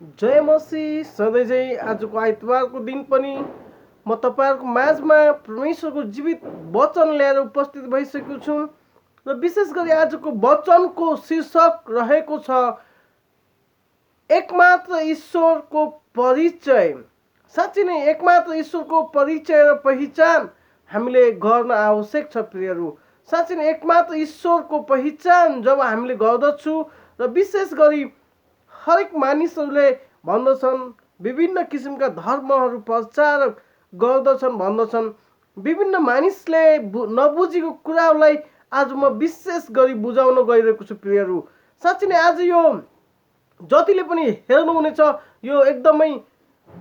जय मसीह सधैँ चाहिँ आजको आइतबारको दिन पनि म तपाईँहरूको माझमा परमेश्वरको जीवित वचन ल्याएर उपस्थित भइसकेको छु र विशेष गरी आजको वचनको शीर्षक रहेको छ एकमात्र ईश्वरको परिचय। साँच्चै नै एकमात्र ईश्वरको परिचय र पहिचान हामीले गर्न आवश्यक छ प्रियहरू। साँच्चै नै एकमात्र ईश्वरको पहिचान जब हामीले गर्दछौँ र विशेष गरी हरेक मानिसहरूले भन्दछन्, विभिन्न किसिमका धर्महरू प्रचार गर्दछन्, भन्दछन् विभिन्न मानिसले नबुझेको कुराहरूलाई आज म विशेष गरी बुझाउन गइरहेको छु प्रियहरू। साँच्चै नै आज यो जतिले पनि हेर्नुहुनेछ यो एकदमै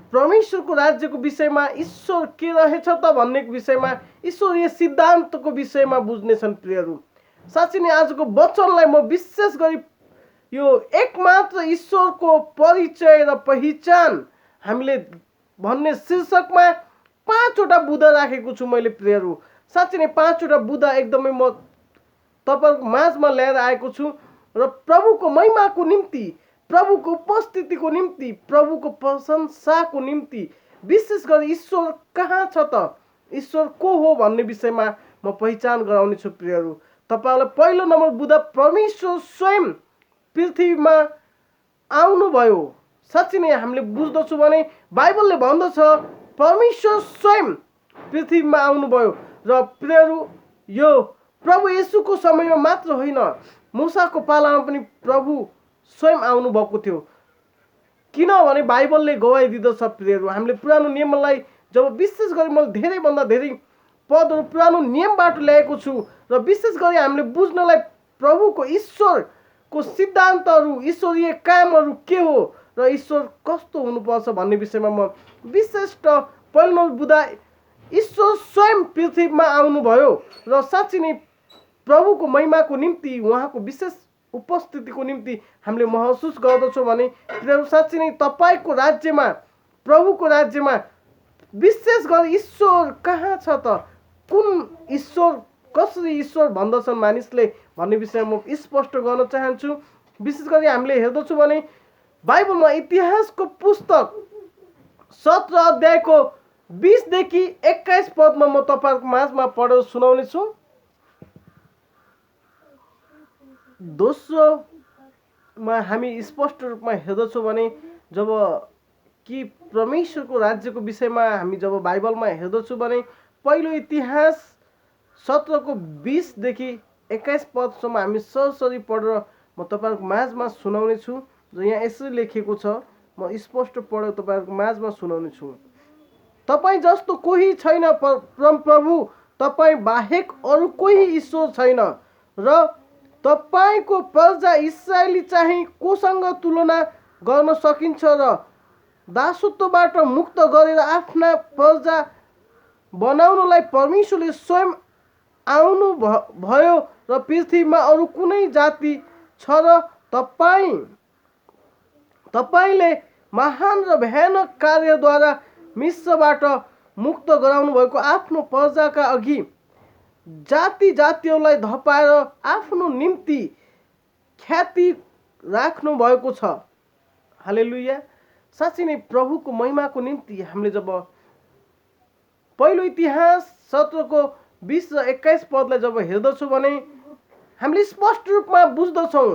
परमेश्वरको राज्यको विषयमा, ईश्वर के रहेछ त भन्ने विषयमा, ईश्वरीय सिद्धान्तको विषयमा बुझ्नेछन् प्रियहरू। साँच्चै नै आजको वचनलाई म विशेष गरी यो एकमात्र ईश्वरको परिचय र पहिचान हामीले भन्ने शीर्षकमा 5वटा बुँदा राखेको छु मैले प्रियहरू। साँच्चै नै 5वटा बुँदा एकदमै म तपाईँहरूको माझमा ल्याएर आएको छु र प्रभुको महिमाको निम्ति, प्रभुको उपस्थितिको निम्ति, प्रभुको प्रशंसाको निम्ति, विशेष गरी ईश्वर कहाँ छ त, ईश्वर को हो भन्ने विषयमा म पहिचान गराउने छु प्रियहरू। तपाईँहरूलाई पहिलो नम्बर बुँदा, परमेश्वर स्वयं पृथ्वीमा आउनुभयो। साँच्चै नै हामीले बुझ्दछौँ भने बाइबलले भन्दछ परमेश्वर स्वयं पृथ्वीमा आउनुभयो र प्रियहरू यो प्रभु येशूको समयमा मात्र होइन, मुसाको पालामा पनि प्रभु स्वयं आउनुभएको थियो। किनभने बाइबलले गवाई दिँदछ प्रियहरू। हामीले पुरानो नियमलाई जब विशेष गरी म धेरैभन्दा धेरै पदहरू पुरानो नियमबाट ल्याएको छु र विशेष गरी हामीले बुझ्नलाई प्रभुको ईश्वरको सिद्धान्तहरू, ईश्वरीय कामहरू के हो र ईश्वर कस्तो हुनुपर्छ भन्ने विषयमा म विशेष पहिलो बुँदा ईश्वर स्वयं पृथ्वीमा आउनुभयो र साँच्चै नै प्रभुको महिमाको निम्ति, उहाँको विशेष उपस्थितिको निम्ति हामीले महसुस गर्दछौँ भने प्रियहरू साँच्चै नै तपाईँको राज्यमा, प्रभुको राज्यमा विशेष गरी ईश्वर कहाँ छ त, कुन ईश्वर, कसरी ईश्वर भन्दछन् मानिसले भन्ने विषयमा म स्पष्ट गर्न चाहन्छु। विशेष गरी हामीले हेर्दछौँ भने बाइबलमा इतिहासको पुस्तक 17 अध्यायको 20 देखि 21 पदमा म तपाईँहरूको माझमा पढेर सुनाउने छु। दोस्रोमा हामी स्पष्ट रूपमा हेर्दछौँ भने जब कि परमेश्वरको राज्यको विषयमा हामी जब बाइबलमा हेर्दछौँ भने पहिलो इतिहास 17 को 20 देखि 21 पदसम्म हामी सरसरी पढेर म तपाईँहरूको माझमा सुनाउने छु र यहाँ यसरी लेखेको छ, म स्पष्ट पढेर तपाईँहरूको माझमा सुनाउने छु। तपाईँ जस्तो कोही छैन परमप्रभु, तपाईँ बाहेक अरू कोही ईश्वर छैन र तपाईँको प्रजा इस्राएली चाहिँ कोसँग तुलना गर्न सकिन्छ र दासत्वबाट मुक्त गरेर आफ्ना प्रजा बनाउनलाई परमेश्वरले स्वयं आउनु भयो र पृथ्वीमा अरू कुनै जाति छ र तपाईँले महान र भयानक कार्यद्वारा मिश्रबाट मुक्त गराउनु भएको आफ्नो प्रजाका अघि जाति जातिहरूलाई धपाएर आफ्नो निम्ति ख्याति राख्नु भएको छ। हालेलुया। साँच्चै नै प्रभुको महिमाको निम्ति हामीले जब पहिलो इतिहास 17 को 20 र 21 पदलाई जब हेर्दछौँ भने हामीले स्पष्ट रूपमा बुझ्दछौँ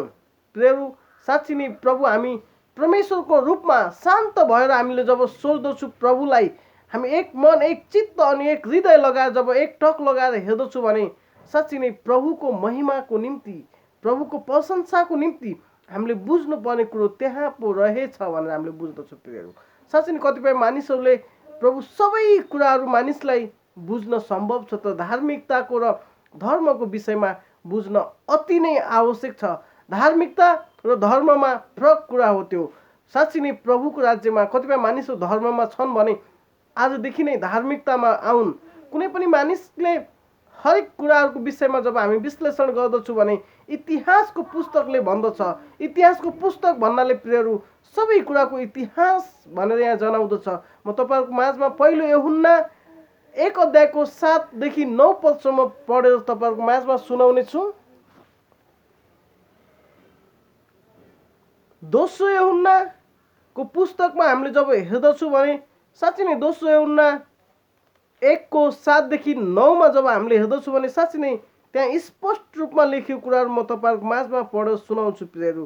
प्रियहरू। साँच्चै नै प्रभु, हामी परमेश्वरको रूपमा शान्त भएर हामीले जब सोच्दछौँ प्रभुलाई, हामी एक मन, एक चित्त अनि एक हृदय लगाएर जब एक टक लगाएर हेर्दछौँ भने साँच्चै नै प्रभुको महिमाको निम्ति, प्रभुको प्रशंसाको निम्ति हामीले बुझ्नुपर्ने कुरो त्यहाँ पो रहेछ भनेर हामीले बुझ्दछौँ प्रियहरू। साँच्चै नै कतिपय मानिसहरूले प्रभु सबै कुराहरू मानिसलाई बुझ्न सम्भव छ त धार्मिकताको र धर्मको विषयमा बुझ्न अति नै आवश्यक छ। धार्मिकता र धर्ममा फरक कुरा हो त्यो। साँच्चै नै प्रभुको राज्यमा कतिपय मानिसहरू धर्ममा छन् भने आजदेखि नै धार्मिकतामा आउन्। कुनै पनि मानिसले हरेक कुराहरूको विषयमा जब हामी विश्लेषण गर्दछौँ भने इतिहासको पुस्तकले भन्दछ, इतिहासको पुस्तक भन्नाले प्रियहरू सबै कुराको इतिहास भनेर यहाँ जनाउँदछ। म तपाईँहरूको माझमा पहिलो यूहन्ना 1 अध्यायको 7 देखि 9 पदसम्म पढेर तपाईँहरूको माझमा सुनाउने छु। दोस्रो यूहन्ना को पुस्तकमा हामीले जब हेर्दछौँ भने साँच्चै नै दोस्रो यूहन्ना 1:7-9 जब हामीले हेर्दछौँ भने साँच्चै नै त्यहाँ स्पष्ट रूपमा लेखिएको कुराहरू म तपाईँहरूको माझमा पढेर सुनाउँछु प्रियहरू।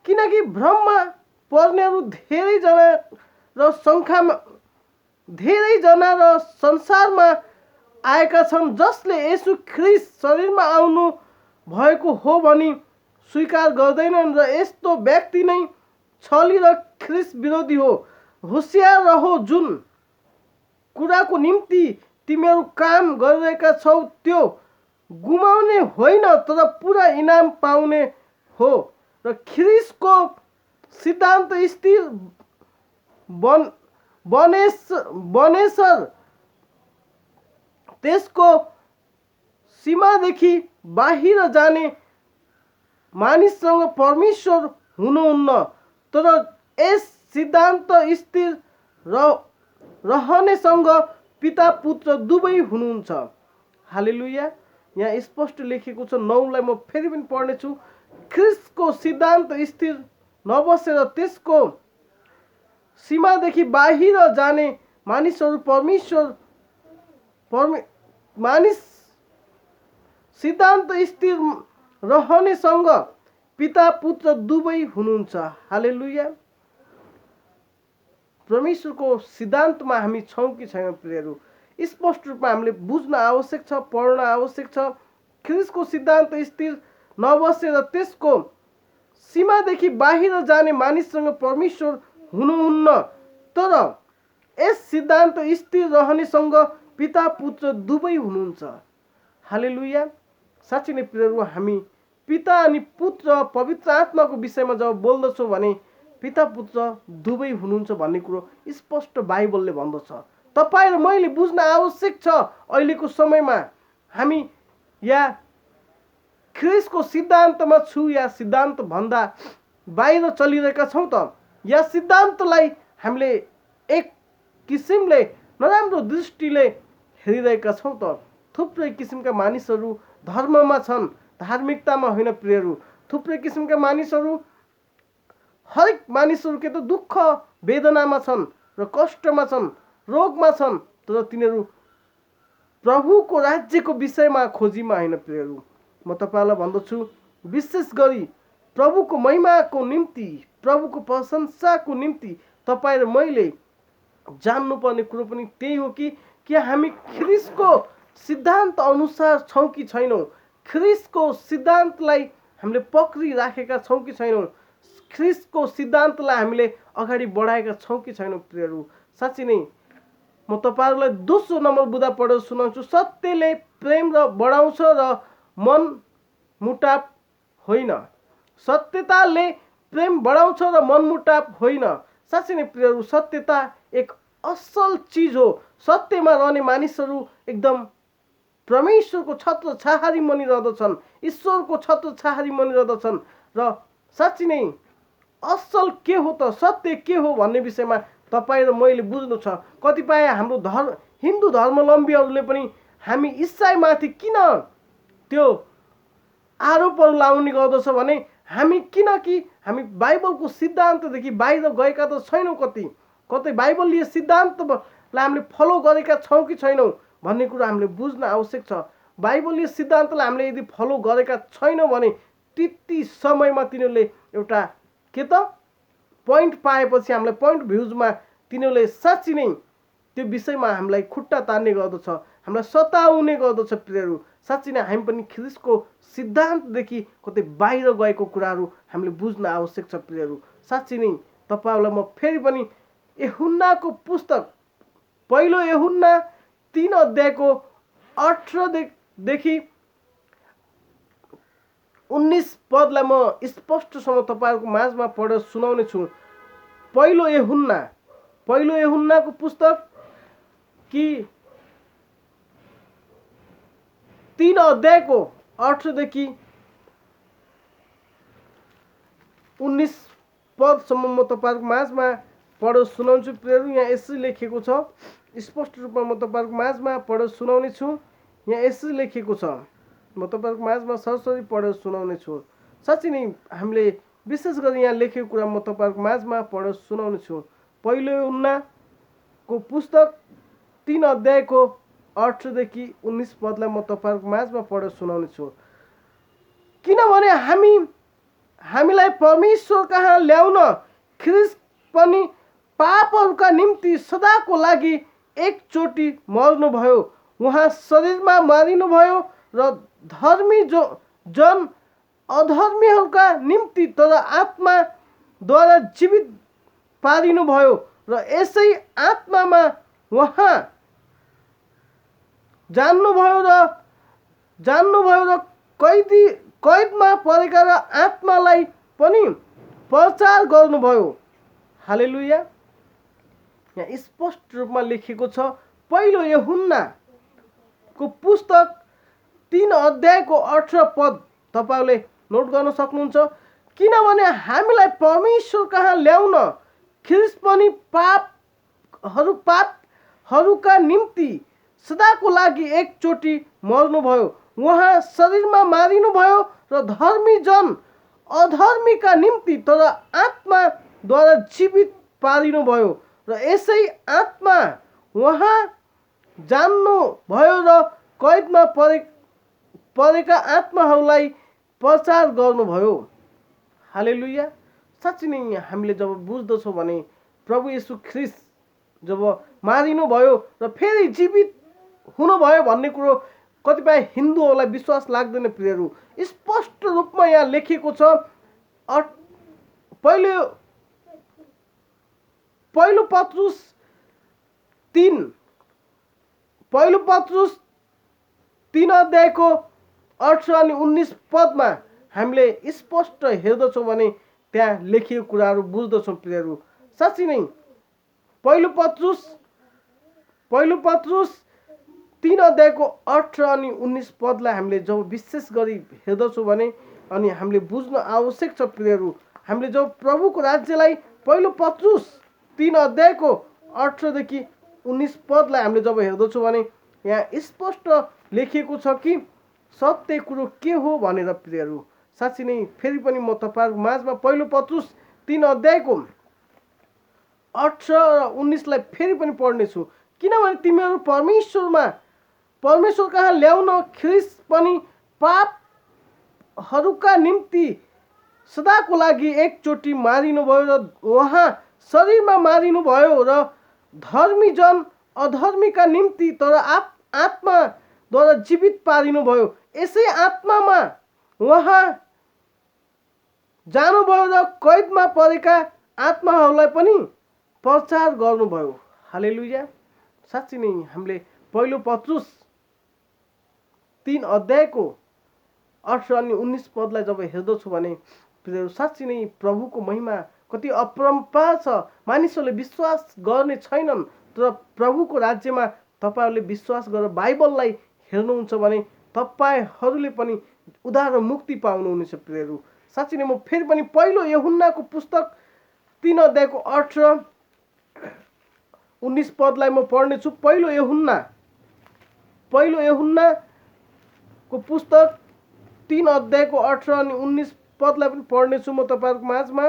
किनकि भ्रममा पर्नेहरू धेरैजना र संसारमा आएका छन् जसले येशू ख्रीष्ट शरीरमा आउनु भएको हो भनी स्वीकार गर्दैनन् र यस्तो व्यक्ति नै छली र ख्रीष्ट विरोधी हो। होशियार रहो, जुन कुराको निम्ति तिमीहरू काम गरिरहेका छौ त्यो गुमाउने होइन तर पुरा इनाम पाउने हो र ख्रीष्टको सिद्धान्त स्थिर बनेसर त्यसको सीमादेखि बाहिर जाने मानिससँग परमेश्वर हुनुहुन्न तर यस सिद्धान्त स्थिर रहनेसँग पिता पुत्र दुवै हुनुहुन्छ। हालेलुया। यहाँ स्पष्ट लेखेको छ 9लाई म फेरि पनि पढ्नेछु। ख्रीष्टको सिद्धान्त स्थिर नबसेर त्यसको सीमादेखि बाहिर जाने मानिस सिद्धान्त स्थिर रहनेसँग पिता पुत्र दुवै हुनुहुन्छ। हालेलुया। परमेश्वरको सिद्धान्तमा हामी छौँ कि छैनौँ प्रियहरू, स्पष्ट रूपमा हामीले बुझ्न आवश्यक छ, पढ्न आवश्यक छ। ख्रीष्टको सिद्धान्त स्थिर नबसेर त्यसको सीमादेखि बाहिर जाने मानिससँग परमेश्वर हुनुहुन्न तर यस सिद्धान्त स्थिर रहनेसँग पिता पुत्र दुवै हुनुहुन्छ। हालेलुया। साँच्चै नै प्रियहरू, हामी पिता अनि पुत्र पवित्र आत्माको विषयमा जब बोल्दछौँ भने पिता पुत्र दुवै हुनुहुन्छ भन्ने कुरो स्पष्ट बाइबलले भन्दछ। तपाईँ र मैले बुझ्न आवश्यक छ अहिलेको समयमा हामी या ख्रीष्टको सिद्धान्तमा छु या सिद्धान्त भन्दा बाहिर चलिरहेका छौँ त या सिद्धान्तलाई हामीले एक किसिमले नराम्रो दृष्टिले हेरिरहेका छौँ त। थुप्रै किसिमका मानिसहरू धर्ममा छन्, धार्मिकतामा होइन प्रियहरू। थुप्रै किसिमका मानिसहरू, हरेक मानिसहरू के त दुःख वेदनामा छन् र कष्टमा छन्, रोगमा छन्, तर तिनीहरू प्रभुको राज्यको विषयमा खोजीमा होइन प्रियहरू। म तपाईँलाई भन्दछु विशेष गरी प्रभुको महिमाको निम्ति, प्रभुको प्रशंसाको निम्ति तपाईँ र मैले जान्नुपर्ने कुरो पनि त्यही हो कि हामी ख्रीष्टको सिद्धान्त अनुसार छौँ कि छैनौँ, ख्रीष्टको सिद्धान्तलाई हामीले पक्रिराखेका छौँ कि छैनौँ, ख्रीष्टको सिद्धान्तलाई हामीले अगाडि बढाएका छौँ कि छैनौँ प्रियहरू। साँच्चै नै म तपाईँहरूलाई दोस्रो नम्बर बुँदा पढेर सुनाउँछु। सत्यले प्रेम र बढाउँछ र मन मुटाव होइन। सत्यताले प्रेम बढाउँछ र मनमुटाव होइन। साँच्चै नै प्रियहरू, सत्यता एक असल चिज हो। सत्यमा रहने मानिसहरू एकदम परमेश्वरको छत्र छाहारी मनिरहँदछन्, ईश्वरको छत्र छाहारी मनिरहँदछन् र साँच्चै नै असल के हो त, सत्य के हो भन्ने विषयमा तपाईँ र मैले बुझ्नु छ। कतिपय हाम्रो हिन्दू धर्मावलम्बीहरूले पनि हामी इसाईमाथि किन त्यो आरोपहरू लाउने गर्दछ भने किनकि हामी बाइबलको सिद्धान्तदेखि बाहिर गएका त छैनौँ, कतै बाइबलीय सिद्धान्तलाई हामीले फलो गरेका छौँ कि छैनौँ भन्ने कुरा हामीले बुझ्न आवश्यक छ। बाइबलीय सिद्धान्तलाई हामीले यदि फलो गरेका छैनौँ भने त्यति समयमा तिनीहरूले एउटा के त पोइन्ट पाएपछि हामीलाई पोइन्ट भ्युजमा तिनीहरूले साँच्चै नै त्यो विषयमा हामीलाई खुट्टा तान्ने गर्दछ, हामीलाई सताउने गर्दछ प्रियहरू। साँच्चै नै हामी पनि ख्रीष्टको सिद्धान्तदेखि कतै बाहिर गएको कुराहरू हामीले बुझ्न आवश्यक छ प्रियहरू। साँच्चै नै तपाईँहरूलाई म फेरि पनि यूहन्नाको पुस्तक पहिलो यूहन्ना 3:18-19 पदलाई म स्पष्टसँग तपाईँहरूको माझमा पढेर सुनाउने छु। पहिलो यूहन्नाको पुस्तक कि 3:18-19 पदसम्म म तपाईँहरूको माझमा पढेर सुनाउँछु प्रियहरू। यहाँ यसरी लेखेको छ, स्पष्ट रूपमा म तपाईँहरूको माझमा पढेर सुनाउने छु। यहाँ यसरी लेखेको छ, म तपाईँहरूको माझमा सरसरी पढेर सुनाउने छु। साँच्चै नै हामीले विशेष गरी यहाँ लेखेको कुरा म तपाईँहरूको माझमा पढेर सुनाउने छु। पहिलो यूहन्नाको पुस्तक 3 अध्यायको 18 देखि 19 पदलाई म तपाईँहरूको माझमा पढेर सुनाउने छु। किनभने हामीलाई परमेश्वर कहाँ ल्याउन ख्रीष्ट पनि पापहरूका निम्ति सदाको लागि एकचोटि मर्नुभयो। उहाँ शरीरमा मारिनुभयो र धर्मी जन अधर्मीहरूका निम्ति तर आत्माद्वारा जीवित पारिनुभयो र यसै आत्मामा उहाँ जान्नुभयो र कैदमा परेका र आत्मालाई पनि प्रचार गर्नुभयो। हालेलुया। यहाँ स्पष्ट रूपमा लेखिएको छ। पहिलो यूहन्नाको पुस्तक 3 अध्यायको 18 पद तपाईँले नोट गर्न सक्नुहुन्छ। किनभने हामीलाई परमेश्वर कहाँ ल्याउन ख्रीष्ट पनि पापहरूका निम्ति सदाको लागि एकचोटि मर्नुभयो। उहाँ शरीरमा मारिनुभयो र धर्मी जन अधर्मीका निम्ति तर आत्माद्वारा जीवित पारिनुभयो र यसै आत्मा उहाँ जान्नुभयो र कैदमा परेका आत्माहरूलाई प्रचार गर्नुभयो। हालेलुया। साँच्चै नै हामीले जब बुझ्दछौँ भने प्रभु येशू ख्रीष्ट जब मारिनुभयो र फेरि जीवित हुनुभयो भन्ने कुरो कतिपय हिन्दूहरूलाई विश्वास लाग्दैन प्रियहरू। स्पष्ट रूपमा यहाँ लेखिएको छ। पहिलो पत्रुस 3 अध्यायको 18 अनि 19 पदमा हामीले स्पष्ट हेर्दछौँ भने त्यहाँ लेखिएको कुराहरू बुझ्दछौँ प्रियहरू। साँच्चै नै पहिलो पत्रुस 3 अध्यायको 18 अनि 19 पदलाई हामीले जब विशेष गरी हेर्दछौँ भने अनि हामीले बुझ्न आवश्यक छ प्रियहरू। हामीले जब प्रभुको राज्यलाई पहिलो पत्रुस 3 अध्यायको 18 देखि 19 पदलाई हामीले जब हेर्दछौँ भने यहाँ स्पष्ट लेखिएको छ कि सत्य कुरो के हो भनेर प्रियहरू। साँच्चै नै फेरि पनि म तपाईँहरूको माझमा पहिलो पत्रुस 3 अध्यायको 18 र 19लाई फेरि पनि पढ्नेछु। किनभने तिमीहरू परमेश्वर कहाँ ल्याउन ख्रीष्ट पनि पापहरूका निम्ति सदाको लागि एकचोटि मारिनुभयो र उहाँ शरीरमा मारिनुभयो र धर्मी जन अधर्मीका निम्ति तर आत्माद्वारा जीवित पारिनुभयो। यसै आत्मामा उहाँ जानुभयो र कैदमा परेका आत्माहरूलाई पनि प्रचार गर्नुभयो। हालेलुया। साँच्चै नै हामीले पहिलो पत्रुस 3 अध्यायको 18 अनि 19 पदलाई जब हेर्दछौँ भने साँच्चै नै प्रभुको महिमा कति अपरम्पार छ। मानिसहरूले विश्वास गर्ने छैनन्, तर प्रभुको राज्यमा तपाईँहरूले विश्वास गरेर बाइबललाई हेर्नुहुन्छ भने तपाईँहरूले पनि उद्धार र मुक्ति पाउनुहुनेछ प्रियहरू। साँच्चै नै म फेरि पनि पहिलो यूहन्नाको पुस्तक 3 अध्यायको 18 19 पदलाई म पढ्नेछु। पहिलो यूहन्नाको पुस्तक 3 अध्यायको 18 अनि 19 पदलाई पनि पढ्नेछु म तपाईँहरूको माझमा।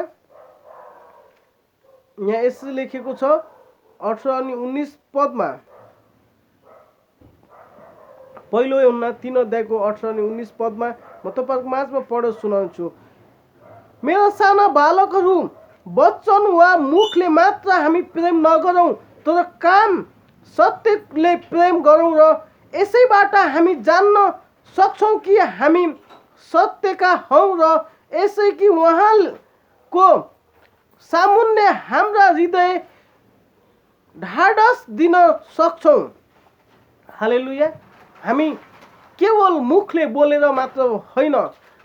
यहाँ यसरी लेखेको छ 18 अनि 19 पदमा। पहिलो यूहन्ना 3 अध्यायको 18 अनि 19 पदमा म तपाईँहरूको माझमा पढेर सुनाउँछु। मेरा साना बालकहरू, वचन वा मुखले मात्र हामी प्रेम नगरौँ, तर काम सत्यले प्रेम गरौँ र यसैबाट हामी जान्न सक्छौँ कि हामी सत्यका हौँ र यसै कि उहाँको सामुन्ने हाम्रा हृदय ढाडस दिन सक्छौँ। हालेलुया। हामी केवल मुखले बोलेर मात्र होइन,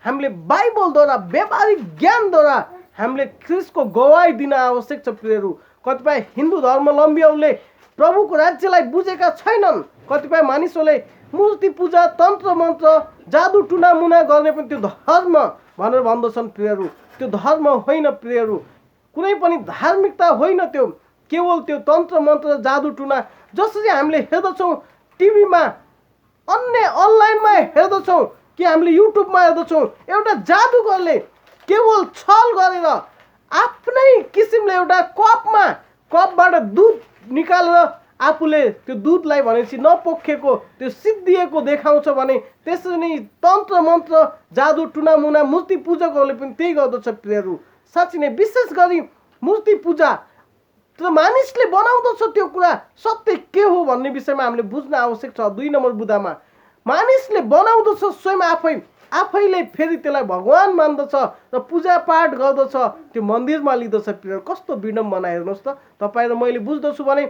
हामीले बाइबलद्वारा व्यावहारिक ज्ञानद्वारा हामीले ख्रीष्टको गवाही दिन आवश्यक छ प्रियहरू। कतिपय हिन्दू धर्मावलम्बीहरूले प्रभुको राज्यलाई बुझेका छैनन्। कतिपय मानिसहरूले मूर्ति पूजा, तन्त्र मन्त्र, जादु टुना मुना गर्ने पनि त्यो धर्म भनेर भन्दछन् प्रियहरू। त्यो धर्म होइन प्रियहरू, कुनै पनि धार्मिकता होइन त्यो। केवल त्यो तन्त्र मन्त्र, जादु टुना जसरी हामीले हेर्दछौँ टिभीमा, अन्य अनलाइनमा हेर्दछौँ कि हामीले युट्युबमा हेर्दछौँ, एउटा जादुगरले केवल छल गरेर आफ्नै किसिमले एउटा कपबाट दुध निकालेर आफूले त्यो दुधलाई भनेपछि नपोखेको त्यो सिद्धिएको देखाउँछ भने त्यसरी नै तन्त्र मन्त्र जादु टुनामुना मूर्ति पूजकहरूले पनि त्यही गर्दछ प्रियहरू। साँच्चै नै विशेष गरी मूर्ति पूजा तर मानिसले बनाउँदछ त्यो कुरा सत्य के हो भन्ने विषयमा हामीले बुझ्न आवश्यक छ। 2 नम्बर बुँदामा मानिसले बनाउँदछ स्वयं आफैले फेरि त्यसलाई भगवान मान्दछ र पूजा पाठ गर्दछ, त्यो मन्दिरमा लिँदछ। प्रिय कस्तो विडम्बना हेर्नुहोस् त। तपाईँ र मैले बुझ्दछु भने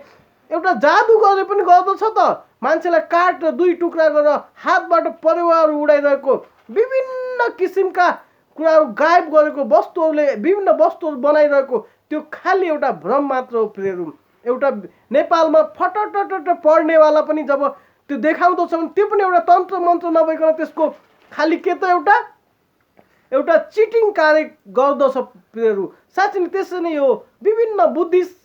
एउटा जादुगरले पनि गर्दछ त, मान्छेलाई काटेर 2 टुक्रा गरेर हातबाट परेवाहरू उडाइरहेको, विभिन्न किसिमका कुराहरू गायब गरेको वस्तुहरूले विभिन्न वस्तुहरू बनाइरहेको त्यो खालि एउटा भ्रम मात्र हो प्रियहरू। एउटा नेपालमा फटटट पढ्नेवाला पनि जब त्यो देखाउँदछ भने त्यो पनि एउटा तन्त्र मन्त्र नभइकन त्यसको खालि के त एउटा चिटिङ कार्य गर्दछ प्रियहरू। साँच्चै नै त्यसै नै हो। विभिन्न बुद्धिस्ट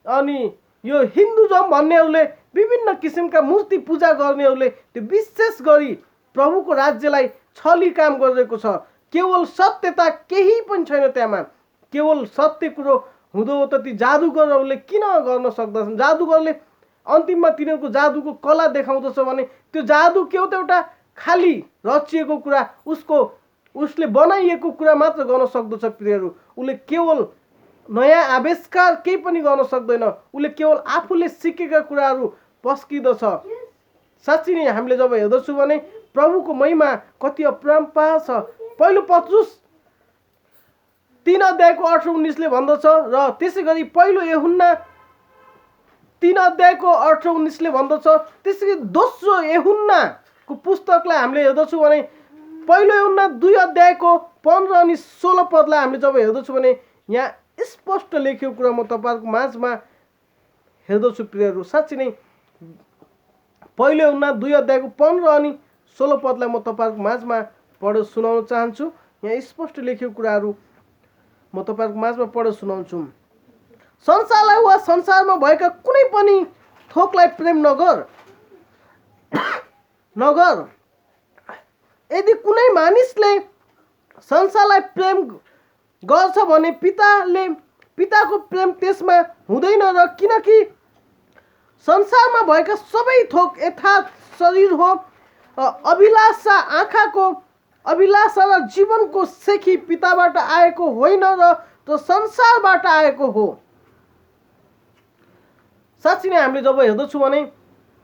अनि यो हिन्दुजम भन्नेहरूले विभिन्न किसिमका मूर्ति पूजा गर्नेहरूले त्यो विशेष गरी प्रभुको राज्यलाई छली काम गरिरहेको छ। केवल सत्यता केही पनि छैन त्यहाँ। केवल सत्य कुरो हुँदो हो त ती जादुगरहरूले किन गर्न सक्दछन्? जादुगरले अन्तिममा तिनीहरूको जादुको कला देखाउँदछ भने त्यो जादु के हो त एउटा खाली रचिएको कुरा, उसले बनाइएको कुरा मात्र गर्न सक्दछ प्रियहरू। उसले केवल नयाँ आविष्कार केही पनि गर्न सक्दैन। उसले केवल आफूले सिकेका कुराहरू पस्किदछ। साँच्चै नै हामीले जब हेर्दछौँ भने प्रभुको महिमा कति अपरम्पार छ। पहिलो पत्रुस 3 अध्यायको 18-19ले भन्दछ र त्यसै गरी पहिलो यूहन्ना 3 अध्यायको 18-19ले भन्दछ। त्यसै गरी दोस्रो यूहन्नाको पुस्तकलाई हामीले हेर्दछौँ भने पहिलो यूहन्ना 2 अध्यायको 15 अनि 16 पदलाई हामीले जब हेर्दछौँ भने यहाँ स्पष्ट लेखिएको कुरा म तपाईँहरूको माझमा हेर्दछु प्रियहरू। साँच्चै नै पहिलो यूहन्ना 2 अध्यायको 15 अनि 16 पदलाई म तपाईँहरूको माझमा पढेर सुनाउन चाहन्छु। यहाँ स्पष्ट लेखिएको कुराहरू म तपाईँहरूको माझमा पढेर सुनाउँछु। संसारलाई वा संसारमा भएका कुनै पनि थोकलाई प्रेम नगर। यदि कुनै मानिसले संसारलाई प्रेम गर्छ भने पिताको प्रेम त्यसमा हुँदैन। र किनकि संसारमा भएका सबै थोक यथार्थ शरीर हो, अभिलाषा आँखाको अभिलाषा र जीवनको सेखी पिताबाट आएको होइन र त्यो संसारबाट आएको हो। साँच्चै नै हामीले जब हेर्दछौँ भने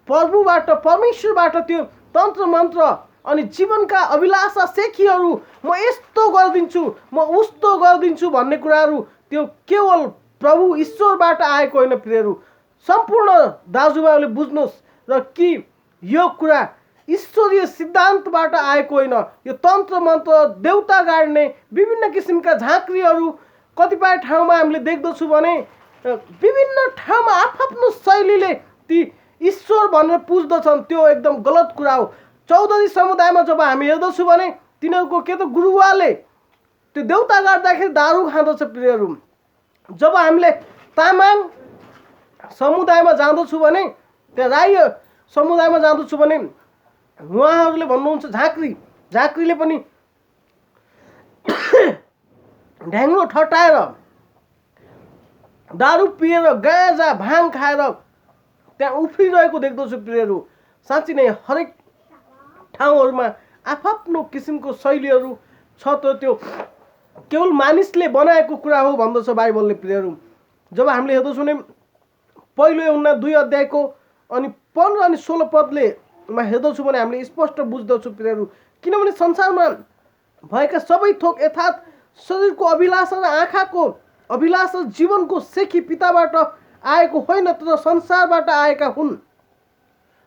प्रभुबाट परमेश्वरबाट त्यो तन्त्र मन्त्र अनि जीवनका अभिलाषा सेखीहरू म यस्तो गरिदिन्छु म उस्तो गरिदिन्छु भन्ने कुराहरू त्यो केवल प्रभु ईश्वरबाट आएको होइन प्रियहरू। सम्पूर्ण दाजुभाइहरूले बुझ्नुहोस् र कि यो कुरा ईश्वरीय सिद्धान्तबाट आएको होइन। यो तन्त्र मन्त्र देवता गाड्ने विभिन्न किसिमका झाँक्रीहरू कतिपय ठाउँमा हामीले देख्दछौँ भने विभिन्न ठाउँमा आफ्नो शैलीले ती ईश्वर भनेर पुज्दछन्। त्यो एकदम गलत कुरा हो। चौधरी समुदायमा जब हामी हेर्दछौँ भने तिनीहरूको के त गुरुवाले त्यो देवता गाड्दाखेरि दारू खाँदछ प्रियहरू। जब हामीले तामाङ समुदायमा जाँदछौँ भने त्यहाँ राई समुदायमा जाँदछौँ भने उहाँहरूले भन्नुहुन्छ झाँक्रीले पनि ढ्याङ्ग्रो ठटाएर दारू पिएर गाँजा भाङ खाएर त्यहाँ उफ्रिरहेको देख्दछु प्रियहरू। साँच्चै नै हरेक ठाउँहरूमा आफ्नो किसिमको शैलीहरू छ त त्यो केवल मानिसले बनाएको कुरा हो भन्दछ बाइबलले प्रियहरू। जब हामीले हेर्दछौँ भने पहिलो यूहन्ना 2 अध्यायको अनि 15 अनि 16 पदले हेर्दछौँ भने हामीले स्पष्ट बुझ्दछौँ प्रियहरू। किनभने संसारमा भएका सबै थोक यथार्थ शरीरको अभिलाषा र आँखाको अभिलाषा जीवनको सेखी पिताबाट आएको होइन तर संसारबाट आएका हुन्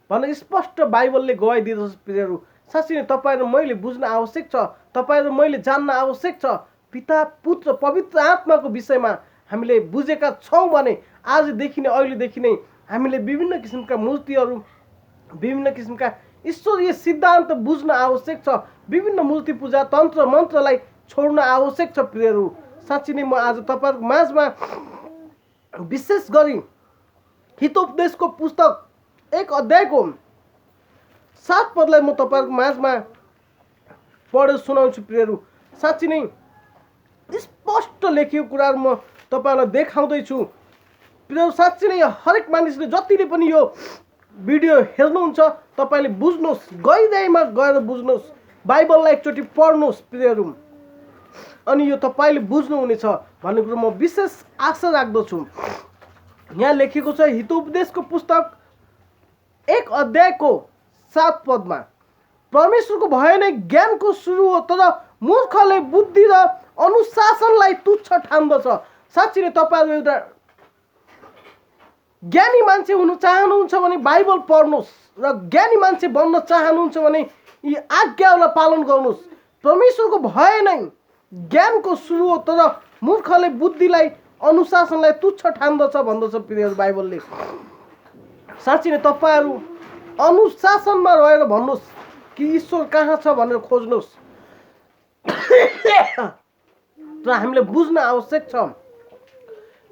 भनेर स्पष्ट बाइबलले गवाई दिँदछ प्रियहरू। साँच्चै नै तपाईँ र मैले बुझ्न आवश्यक छ, तपाईँ र मैले जान्न आवश्यक छ। पिता पुत्र पवित्र आत्माको विषयमा हामीले बुझेका छौँ भने आजदेखि नै अहिलेदेखि नै हामीले विभिन्न किसिमका मूर्तिहरू विभिन्न किसिमका ईश्वरीय सिद्धान्त बुझ्न आवश्यक छ। विभिन्न मूर्ति पूजा तन्त्र मन्त्रलाई छोड्न आवश्यक छ प्रियहरू। साँच्चै नै म आज तपाईँहरूको माझमा विशेष गरी हितोपदेशको पुस्तक 1 अध्यायको 7 पदलाई म तपाईँहरूको माझमा पढेर सुनाउँछु प्रियहरू। साँच्चै नै स्पष्ट लेखिएको कुराहरू म तपाईँहरूलाई देखाउँदैछु। प्रियहरू, साँच्चै नै हरेक मानिसले जतिले पनि यो भिडियो हेर्नुहुन्छ तपाईँले बुझ्नुहोस्, गहिराइमा गएर बुझ्नुहोस्, बाइबललाई एकचोटि पढ्नुहोस् प्रियहरू, अनि यो तपाईँले बुझ्नुहुनेछ भन्ने कुरो म विशेष आशा राख्दछु। यहाँ लेखेको छ हितोपदेशको पुस्तक 1 अध्यायको 7 पदमा, परमेश्वरको भय नै ज्ञानको सुरु हो, तर मूर्खले बुद्धि र अनुशासनलाई तुच्छ ठान्दछ। साँच्चै नै तपाईँहरू एउटा ज्ञानी मान्छे हुनु चाहनुहुन्छ भने बाइबल पढ्नुहोस्, र ज्ञानी मान्छे बन्न चाहनुहुन्छ भने यी आज्ञाहरूलाई पालन गर्नुहोस्। परमेश्वरको भय नै ज्ञानको सुरु हो, तर मूर्खले बुद्धिलाई अनुशासनलाई तुच्छ ठान्दछ भन्दछ प्रियहरू बाइबलले। साँच्चै नै तपाईँहरू अनुशासनमा रहेर भन्नुहोस् कि ईश्वर कहाँ छ भनेर खोज्नुहोस्। र हामीले बुझ्न आवश्यक छ,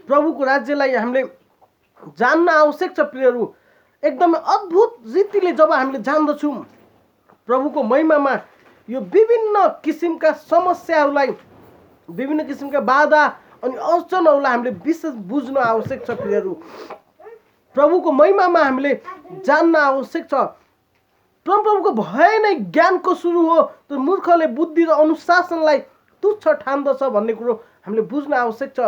प्रभुको राज्यलाई हामीले जान्न आवश्यक छ प्रियहरू। एकदमै अद्भुत रीतिले जब हामीले जान्दछौँ प्रभुको महिमामा, यो विभिन्न किसिमका समस्याहरूलाई, विभिन्न किसिमका बाधा अनि अडचनहरूलाई हामीले विशेष बुझ्न आवश्यक छ प्रियहरू। प्रभुको महिमामा हामीले जान्न आवश्यक छ, प्रभुको भय नै ज्ञानको सुरु हो, तर मूर्खले बुद्धि र अनुशासनलाई तुच्छ ठान्दछ भन्ने कुरो हामीले बुझ्न आवश्यक छ।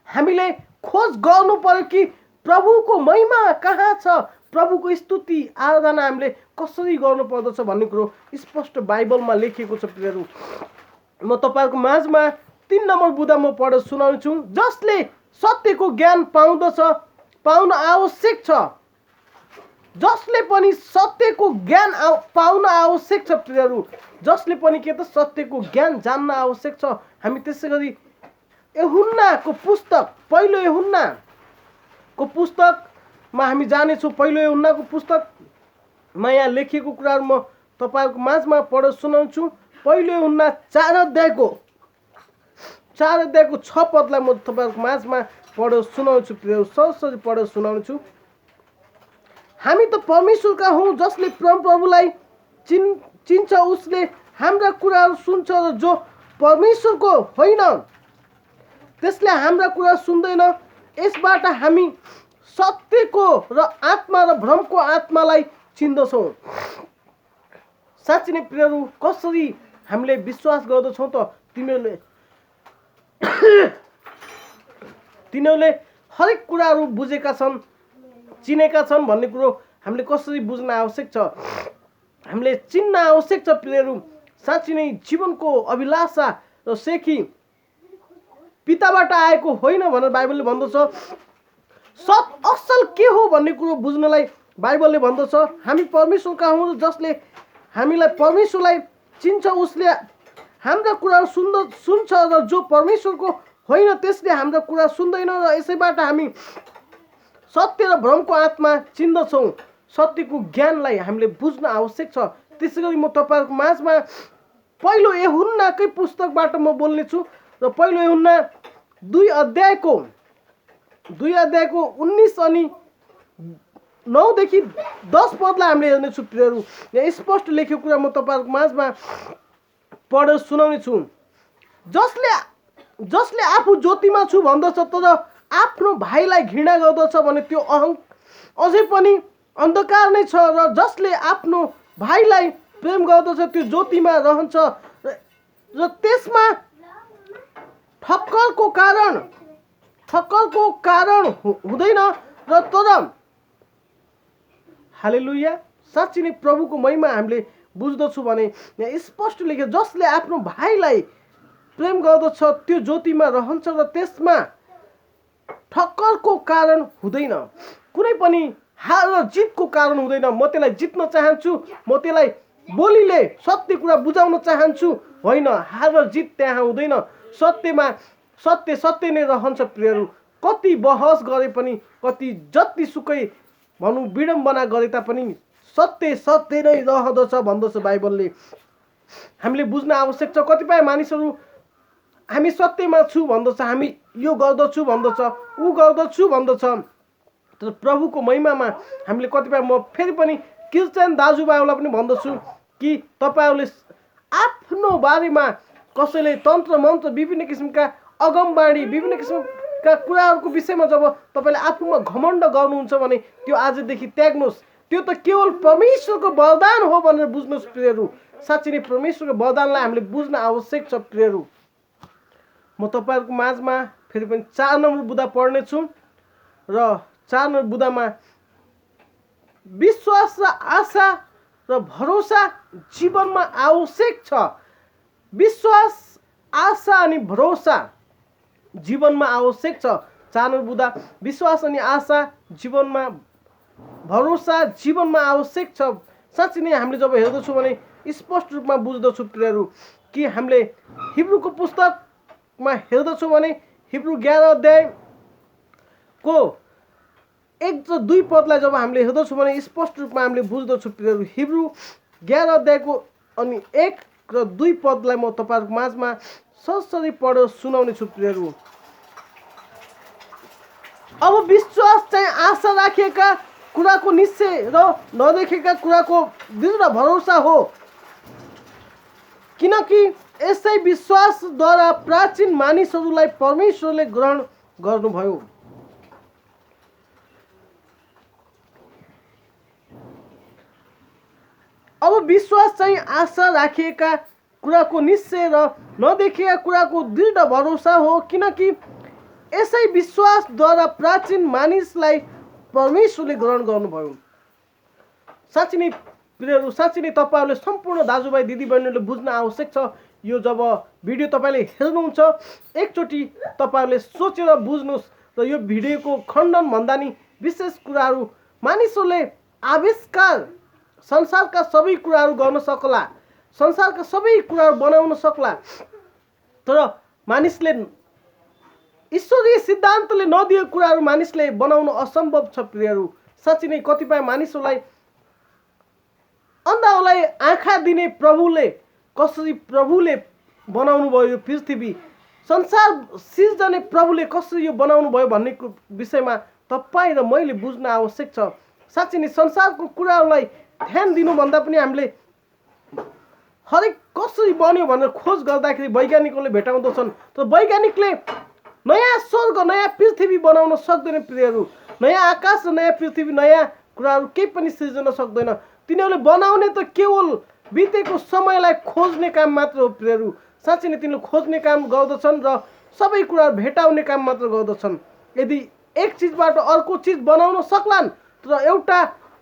हामीले खोज गर्नु पर्यो कि प्रभुको महिमा कहाँ छ, प्रभुको स्तुति आराधना हामीले कसरी गर्नु पर्दछ भन्ने कुरो स्पष्ट बाइबलमा लेखिएको छ प्रियहरू। म तपाईँहरूको माझमा 3 नम्बर बुँदा म पढेर सुनाउँछु। जसले सत्यको ज्ञान पाउन आवश्यक छ, जसले पनि सत्यको ज्ञान पाउन आवश्यक छ प्रियहरू, जसले पनि के त सत्यको ज्ञान जान्न आवश्यक छ। हामी त्यसै गरी यूहन्नाको पुस्तक, पहिलो यूहन्नाको पुस्तकमा हामी जानेछौँ। पहिलो यूहन्नाको पुस्तकमा यहाँ लेखिएको कुराहरू म तपाईँहरूको माझमा पढेर सुनाउँछु। पहिलो यूहन्ना 4 अध्यायको 6 पदलाई म तपाईँहरूको माझमा पढेर सुनाउँछु प्रियहरू, सरसरी पढेर सुनाउँछु। हामी त परमेश्वरका हौँ, जसले प्रभुलाई चिन्छ उसले हाम्रा कुराहरू सुन्छ, र जो परमेश्वरको होइन त्यसले हाम्रा कुरा सुन्दैन। यसबाट हामी सत्यको र आत्मा र भ्रमको आत्मालाई चिन्दछौँ। साँच्चै नै प्रियहरू, कसरी हामीले विश्वास गर्दछौँ त तिनीहरूले हरेक कुराहरू बुझेका छन्, चिनेका छन् भन्ने कुरो हामीले कसरी बुझ्न आवश्यक छ, हामीले चिन्न आवश्यक छ प्रियहरू। साँच्चै नै जीवनको अभिलाषा र सेखी पिताबाट आएको होइन भनेर बाइबलले भन्दछ। सत असल के हो भन्ने कुरो बुझ्नलाई बाइबलले भन्दछ हामी परमेश्वरका हौँ, जसले हामीलाई परमेश्वरलाई चिन्छ उसले हाम्रा कुराहरू सुन्छ, र जो परमेश्वरको होइन त्यसले हाम्रा कुरा सुन्दैन। र यसैबाट हामी सत्य र भ्रमको आत्मा चिन्दछौँ। सत्यको ज्ञानलाई हामीले बुझ्न आवश्यक छ। त्यसै गरी म तपाईँहरूको माझमा पहिलो यूहन्नाकै पुस्तकबाट म बोल्नेछु, र पहिलो यूहन्ना 2 अध्यायको 19 अनि 9 देखि 10 पदलाई हामीले हेर्नेछौँ प्रियहरू। यहाँ स्पष्ट लेखेको कुरा म तपाईँहरूको माझमा पढेर सुनाउने छु। जसले आफू ज्योतिमा छु भन्दछ तर आफ्नो भाइलाई घृणा गर्दछ भने त्यो अझै पनि अन्धकार नै छ, र जसले आफ्नो भाइलाई प्रेम गर्दछ त्यो ज्योतिमा रहन्छ, र त्यसमा ठक्करको कारण हुँदैन। र तर हालेलुया, साँच्चै नै प्रभुको महिमा हामीले बुझ्दछु भने यहाँ स्पष्ट लेख्यो, जसले आफ्नो भाइलाई प्रेम गर्दछ त्यो ज्योतिमा रहन्छ, र त्यसमा ठक्करको कारण हुँदैन, कुनै पनि हार र जितको कारण हुँदैन। म त्यसलाई जित्न चाहन्छु, म त्यसलाई बोलीले सत्य कुरा बुझाउन चाहन्छु, होइन, हार र जित त्यहाँ हुँदैन। सत्य नै रहन्छ प्रियहरू। कति बहस गरे पनि, कति जतिसुकै भनौँ विडम्बना गरे तापनि सत्य नै रहँदछ भन्दछ बाइबलले। हामीले बुझ्न आवश्यक छ। कतिपय मानिसहरू हामी सत्यमा छु भन्दछ, हामी यो गर्दछु भन्दछ, ऊ गर्दछु भन्दछ, तर प्रभुको महिमामा हामीले कतिपय, म फेरि पनि क्रिस्चियन दाजुभाइहरूलाई पनि भन्दछु कि तपाईँहरूले आफ्नो बारेमा कसैले तन्त्र मन्त्र विभिन्न किसिमका अगमबाणी विभिन्न किसिमका कुराहरूको विषयमा जब तपाईँले आफूमा घमण्ड गर्नुहुन्छ भने त्यो आजदेखि त्याग्नुहोस्। त्यो त केवल परमेश्वरको वरदान हो भनेर बुझ्नुहोस् प्रियहरू। साँच्चै नै परमेश्वरको वरदानलाई हामीले बुझ्न आवश्यक छ प्रियहरू। म तपाईँहरूको माझमा फेरि पनि 4 नम्बर बुँदा पढ्नेछु र 4 नम्बर बुँदामा विश्वास र आशा र भरोसा जीवनमा आवश्यक छ। विश्वास आशा अनि भरोसा जीवनमा आवश्यक छ। 4 नम्बर बुँदा विश्वास अनि आशा जीवनमा भरोसा जीवनमा आवश्यक छ। साँच्चै नै हामीले जब हेर्दछौँ भने स्पष्ट रूपमा बुझ्दछौँ प्रियहरू कि हामीले हिब्रूको पुस्तकमा हेर्दछौँ भने हिब्रू 11 अध्यायको 1 र 2 पदलाई जब हामीले हेर्दछौँ भने स्पष्ट रूपमा हामीले बुझ्दछौँ प्रियहरू। हिब्रू 11 अध्यायको अनि 1 र 2 पदलाई म तपाईँहरूको माझमा सरसरी पढेर सुनाउने छु प्रियहरू। अब विश्वास चाहिँ आशा राखिएका कुराको निश्चय र नदेखेका कुराको दृढ भरोसा हो, किनकि यसै विश्वासद्वारा प्राचीन मानिसहरूलाई परमेश्वरले ग्रहण गर्नुभयो। अब विश्वास चाहिँ आशा राखिएका कुराको निश्चय र नदेखेका कुराको दृढ भरोसा हो, किनकि यसै विश्वासद्वारा प्राचीन मानिसलाई परमेश्वरले ग्रहण गर्नुभयो। साँच्चै नै प्रियहरू, साँच्चै नै तपाईँहरूले सम्पूर्ण दाजुभाइ दिदीबहिनीहरूले बुझ्न आवश्यक छ। यो जब भिडियो तपाईँले हेर्नुहुन्छ एकचोटि तपाईँहरूले सोचेर बुझ्नुहोस् र यो भिडियोको खण्डन भन्दा नि विशेष कुराहरू मानिसहरूले आविष्कार संसारका सबै कुराहरू गर्न सक्ला, संसारका सबै कुराहरू बनाउन सक्ला, तर मानिसले ईश्वरीय सिद्धान्तले नदिएको कुराहरू मानिसले बनाउन असम्भव छ प्रियहरू। साँच्चै नै कतिपय मानिसहरूलाई अन्धाहरूलाई आँखा दिने प्रभुले कसरी प्रभुले बनाउनु भयो यो पृथ्वी, संसार सिर्जने प्रभुले कसरी यो बनाउनु भयो भन्ने विषयमा तपाईँ र मैले बुझ्न आवश्यक छ। साँच्चै नै संसारको कुराहरूलाई ध्यान दिनुभन्दा पनि हामीले हरेक कसरी बन्यो भनेर खोज गर्दाखेरि वैज्ञानिकहरूले भेटाउँदछन्, तर वैज्ञानिकले नयाँ स्वर्ग नयाँ पृथ्वी बनाउन सक्दैन प्रियहरू। नयाँ आकाश र नयाँ पृथ्वी नयाँ कुराहरू केही पनि सिर्जन सक्दैन। तिनीहरूले बनाउने त केवल बितेको समयलाई खोज्ने काम मात्र हो प्रियहरू। साँच्चै नै तिनीहरूले खोज्ने काम गर्दछन् र सबै कुराहरू भेटाउने काम मात्र गर्दछन्। यदि एक चिजबाट अर्को चिज बनाउन सक्लान्, तर एउटा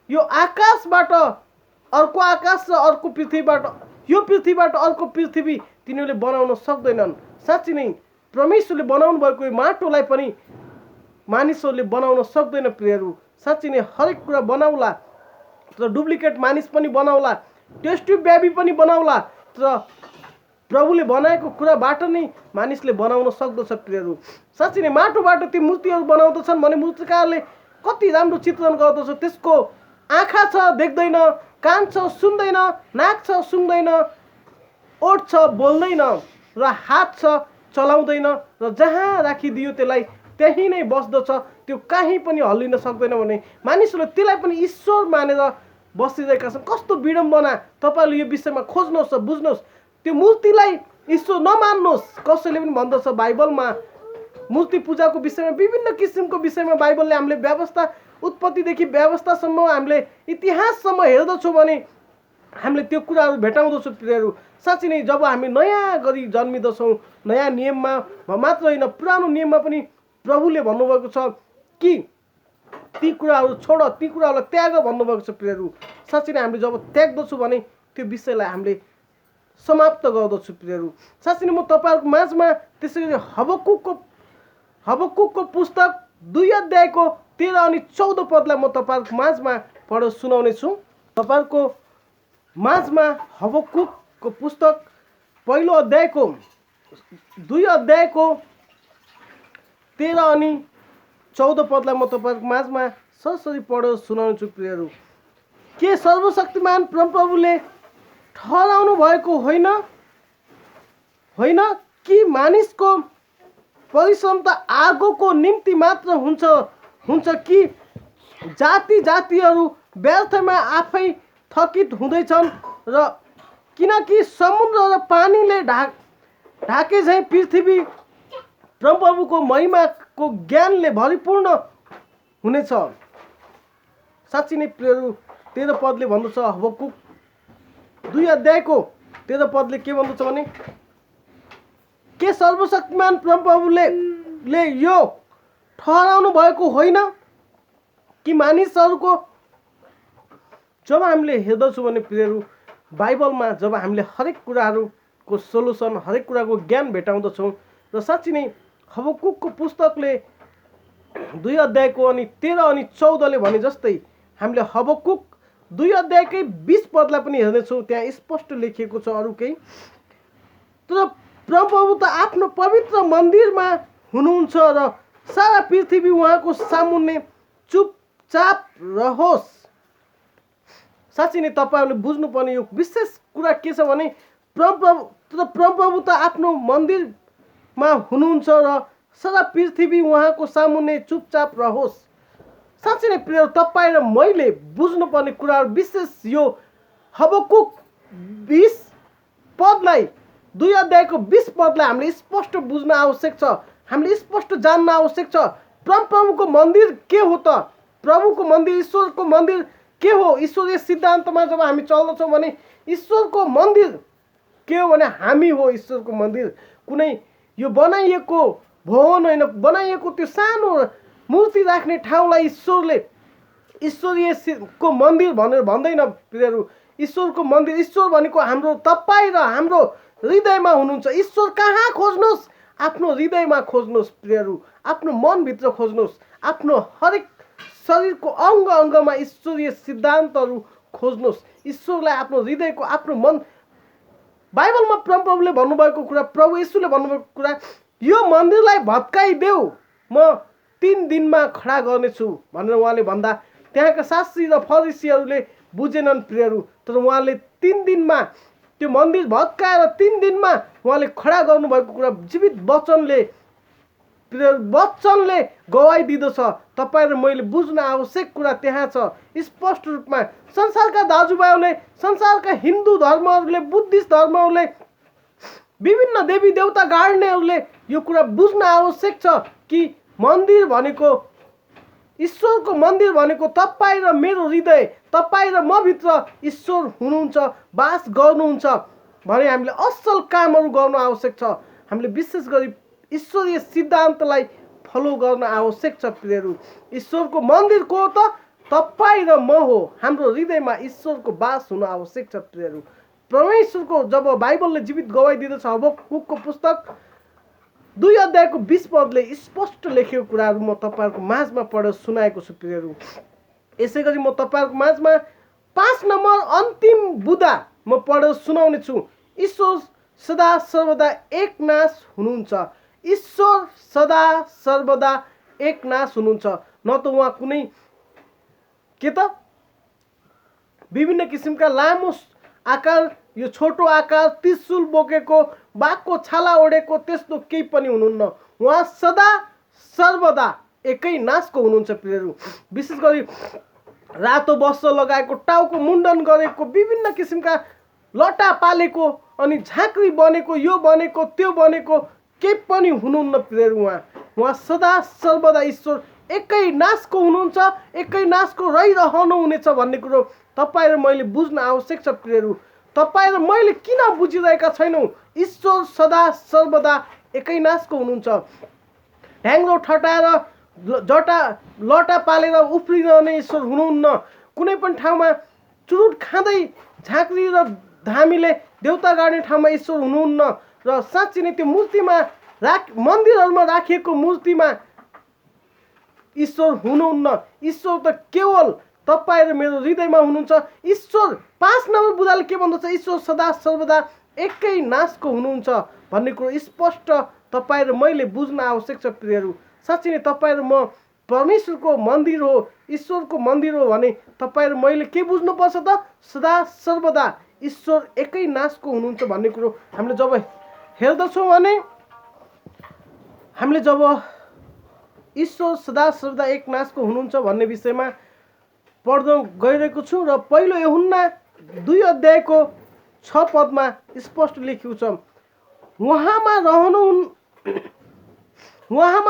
यो आकाशबाट अर्को आकाश र अर्को पृथ्वीबाट यो पृथ्वीबाट अर्को पृथ्वी तिनीहरूले बनाउन सक्दैनन्। साँच्चै नै परमेश्वरले बनाउनु भएको यो माटोलाई पनि मानिसहरूले बनाउन सक्दैन प्रियहरू। साँच्चै नै हरेक कुरा बनाउला, तर डुप्लिकेट मानिस पनि बनाउला, टेस्ट ट्युब बेबी पनि बनाउला, तर प्रभुले बनाएको कुराबाट नै मानिसले बनाउन सक्दछ प्रियहरू। साँच्चै नै माटोबाट ती मूर्तिहरू बनाउँदछन् भने मूर्तिकारले कति राम्रो चित्रण गर्दछ। त्यसको आँखा छ देख्दैन, कान छ सुन्दैन, नाक छ सुन्दैन, ओठ छ बोल्दैन र हात छ चलाउँदैन, र जहाँ राखिदियो त्यसलाई त्यहीँ नै बस्दछ, त्यो कहीँ पनि हल्लिन सक्दैन भने मानिसहरूले त्यसलाई पनि ईश्वर मानेर बसिरहेका छन्। कस्तो विडम्बना! तपाईँहरूले यो विषयमा खोज्नुहोस् र बुझ्नुहोस्। त्यो मूर्तिलाई ईश्वर नमान्नुहोस्। कसैले पनि भन्दछ बाइबलमा मूर्ति पूजाको विषयमा विभिन्न किसिमको विषयमा बाइबलले हामीले व्यवस्था उत्पत्तिदेखि व्यवस्थासम्म हामीले इतिहाससम्म हेर्दछौँ भने हामीले त्यो कुराहरू भेटाउँदछौँ प्रियहरू। साँच्चै नै जब हामी नयाँ गरी जन्मिँदछौँ, नयाँ नियममा मात्र होइन पुरानो नियममा पनि प्रभुले भन्नुभएको छ कि ती कुराहरू छोड, ती कुराहरूलाई त्याग भन्नुभएको छ प्रियहरू। साँच्चै नै हामीले जब त्याग्दछौँ भने त्यो विषयलाई हामीले समाप्त गर्दछु प्रियहरू। साँच्चै नै म तपाईँहरूको माझमा त्यसै गरी हबक्कुकको पुस्तक 2 अध्यायको 13 अनि 14 पदलाई म तपाईँहरूको माझमा पढेर सुनाउने छु। तपाईँहरूको माझमा हबक्कुकको पुस्तक 1 अध्यायको 2 अध्यायको 13 अनि 14 पदलाई म तपाईँहरूको माझमा सरसरी पढेर सुनाउने छु प्रियहरू। के सर्वशक्तिमान परमप्रभुले ठहराउनु भएको होइन कि मानिसको परिश्रम त आगोको निम्ति मात्र हुन्छ कि जाति जातिहरू व्यर्थमा आफै थकित हुँदैछन्, र किनकि समुद्र र पानीले ढाके झैँ पृथ्वी परमप्रभुको महिमाको ज्ञानले भरिपूर्ण हुनेछ। साँच्ची नै प्रियहरू 13 पदले भन्दछ, हबकुक 2 अध्यायको 13 पदले के भन्दछ भने, के सर्वशक्तिमान परमप्रभुले यो ठहराउनु भएको होइन कि मानिसहरूको, जब हामीले हेर्दछौँ भने प्रियहरू बाइबलमा जब हामीले हरेक कुराहरूको सोल्युसन, हरेक कुराको ज्ञान भेटाउँदछौँ र साँच्ची नै हबकुकको पुस्तकले 2 अध्यायको अनि 13 अनि 14ले भने जस्तै हामीले हबकुक 2 अध्यायकै 20 पदलाई पनि हेर्नेछौँ। त्यहाँ स्पष्ट लेखिएको छ अरू केही, तर परमप्रभु त आफ्नो पवित्र मन्दिरमा हुनुहुन्छ र सारा पृथ्वी उहाँको सामुन्ने चुपचाप रहोस्। साँच्ची नै तपाईँहरूले बुझ्नुपर्ने यो विशेष कुरा के छ भने, परमप्रभु त आफ्नो मन्दिरमा हुनुहुन्छ र सारा पृथ्वी उहाँको सामुन्ने चुपचाप रहोस्। साँच्ची नै प्रिय तपाईँ र मैले बुझ्नुपर्ने कुराहरू विशेष यो हबकुक 20 पदलाई 2 अध्यायको 20 पदलाई हामीले स्पष्ट बुझ्न आवश्यक छ, हामीले स्पष्ट जान्न आवश्यक छ। परमप्रभुको मन्दिर के हो त? प्रभुको मन्दिर, ईश्वरको मन्दिर के हो? ईश्वरीय सिद्धान्तमा जब हामी चल्दछौँ भने ईश्वरको मन्दिर के हो भने हामी हो ईश्वरको मन्दिर। कुनै यो बनाइएको भवन होइन, बनाइएको त्यो सानो मूर्ति राख्ने ठाउँलाई ईश्वरीयको मन्दिर भनेर भन्दैन प्रियहरू। ईश्वरको मन्दिर, ईश्वर भनेको हाम्रो तपाईँ र हाम्रो हृदयमा हुनुहुन्छ। ईश्वर कहाँ खोज्नुहोस्? आफ्नो हृदयमा खोज्नुहोस् प्रियहरू, आफ्नो मनभित्र खोज्नुहोस्, आफ्नो हरेक शरीरको अङ्ग अङ्गमा ईश्वरीय सिद्धान्तहरू खोज्नुहोस्। ईश्वरलाई आफ्नो हृदयको, आफ्नो मन, बाइबलमा परमप्रभुले भन्नुभएको कुरा, प्रभु येशूले भन्नुभएको कुरा, यो मन्दिरलाई भत्काइदेऊ, म 3 दिनमा खडा गर्नेछु भनेर उहाँले भन्दा त्यहाँका शास्त्री र फरिसीहरूले बुझेनन् प्रियहरू। तर उहाँले 3 दिनमा त्यो मन्दिर भत्काएर 3 दिनमा उहाँले खडा गर्नुभएको कुरा जीवित वचनले गवाई दिँदछ। तपाईँ र मैले बुझ्न आवश्यक कुरा त्यहाँ छ स्पष्ट रूपमा। संसारका दाजुभाइहरूले, संसारका हिन्दू धर्महरूले, बुद्धिस्ट धर्महरूले, विभिन्न देवी देवता गाड्नेहरूले यो कुरा बुझ्न आवश्यक छ कि मन्दिर भनेको, ईश्वरको मन्दिर भनेको तपाईँ र मेरो हृदय, तपाईँ र म भित्र ईश्वर हुनुहुन्छ, वास गर्नुहुन्छ भने हामीले असल कामहरू गर्न आवश्यक छ। हामीले विशेष गरी ईश्वरीय सिद्धान्तलाई फलो गर्न आवश्यक छ प्रियहरू। ईश्वरको मन्दिर को त? तपाईँ र म हो। हाम्रो हृदयमा ईश्वरको वास हुन आवश्यक छ प्रियहरू। परमेश्वरको जब बाइबलले जीवित गवाई दिँदछ, हबकुकको पुस्तक 2 अध्यायको 20 पदले स्पष्ट लेखेको कुराहरू म तपाईँहरूको माझमा पढेर सुनाएको छु प्रियहरू। यसै गरी म तपाईँहरूको माझमा 5 नम्बर अन्तिम बुँदा म पढेर सुनाउने छु। ईश्वर सदा सर्वदा एक नाश हुनुहुन्छ। ईश्वर सदा सर्वदा एक नाश हुनुहुन्छ। न त उहाँ कुनै के त विभिन्न किसिमका लामो आकार, यो छोटो आकार, त्रिशूल बोकेको, बाघको छाला ओढेको त्यस्तो केही पनि हुनुहुन्न। उहाँ सदा सर्वदा एकै नाशको हुनुहुन्छ प्रियहरू। विशेष गरी रातो वस्त्र लगाएको, टाउको मुण्डन गरेको, विभिन्न किसिमका लटा पालेको, अनि झाँक्री बनेको, यो बनेको त्यो बनेको केही पनि हुनुहुन्न प्रियहरू। उहाँ सदा सर्वदा ईश्वर एकै नाशको हुनुहुन्छ, एकै नाशको रहिरहनु हुनेछ भन्ने कुरो तपाईँ र मैले बुझ्न आवश्यक छ प्रियहरू। तपाईँ र मैले किन बुझिरहेका छैनौँ? ईश्वर सदा सर्वदा एकै नाशको हुनुहुन्छ। ढ्याङ्ग्रो ठटाएर लटा पालेर उफ्रिरहने ईश्वर हुनुहुन्न। कुनै पनि ठाउँमा चुरुट खाँदै झाँक्री र धामीले देउता गाड्ने ठाउँमा ईश्वर हुनुहुन्न। र साँच्ची नै त्यो मूर्तिमा मन्दिरहरूमा राखिएको मूर्तिमा ईश्वर हुनुहुन्न। ईश्वर त केवल तपाईँ र मेरो हृदयमा हुनुहुन्छ। ईश्वर 5 नम्बर बुँदाले के भन्दछ? ईश्वर सदा सर्वदा एकै नाशको हुनुहुन्छ भन्ने कुरो स्पष्ट तपाईँ र मैले बुझ्न आवश्यक छ प्रियहरू। साँच्ची नै तपाईँ र म परमेश्वरको मन्दिर हो, ईश्वरको मन्दिर हो भने तपाईँ र मैले के बुझ्नुपर्छ त? सदा सर्वदा ईश्वर एकै नाशको हुनुहुन्छ भन्ने कुरो हामीले जब हेर्दछौँ भने, हामीले जब ईश्वर सदा सर्वदा एक नाशको हुनुहुन्छ भन्ने विषयमा पढ्दै गइरहेको छु र पहिलो यूहन्ना 2 अध्यायको 6 पदमा स्पष्ट लेखिएको छ, उहाँमा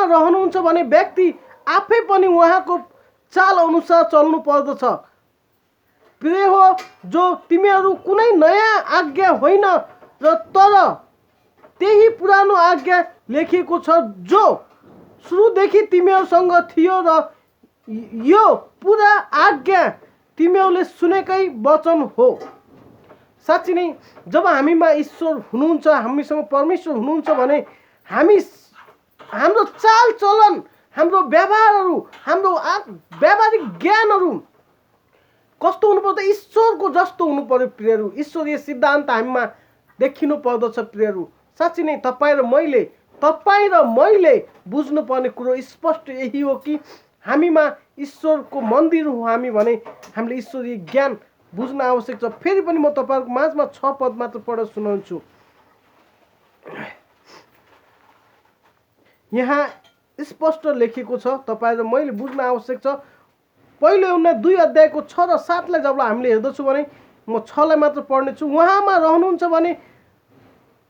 रहनुहुन्छ भने व्यक्ति आफै पनि उहाँको चाल अनुसार चल्नु पर्दछ। प्रिय हो, जो तिमीहरू कुनै नयाँ आज्ञा होइन र तर त्यही पुरानो आज्ञा लेखिएको छ जो सुरुदेखि तिमीहरूसँग थियो र यो पुरा आज्ञा तिमीहरूले सुनेकै वचन हो। साँच्चै नै जब हामीमा ईश्वर हुनुहुन्छ, हामीसँग परमेश्वर हुनुहुन्छ भने हाम्रो चाल चलन, हाम्रो व्यवहारहरू, हाम्रो व्यावहारिक ज्ञानहरू कस्तो हुनुपर्छ? ईश्वरको जस्तो हुनु पर्यो प्रियहरू। ईश्वरीय सिद्धान्त हामीमा देखिनु पर्दछ प्रियहरू। साँच्चै नै तपाईँ र मैले बुझ्नुपर्ने कुरो स्पष्ट यही हो कि हामीमा ईश्वरको मन्दिर हो हामी भने हामीले ईश्वरीय ज्ञान बुझ्न आवश्यक छ। फेरि पनि म तपाईँहरूको माझमा 6 पद मात्र पढेर सुनाउँछु। यहाँ स्पष्ट लेखेको छ, तपाईँ र मैले बुझ्न आवश्यक छ। पहिलो यूहन्ना 2 अध्यायको 6 र 7 लाई जब हामीले हेर्दछौँ भने म 6 लाई मात्र पढ्नेछु।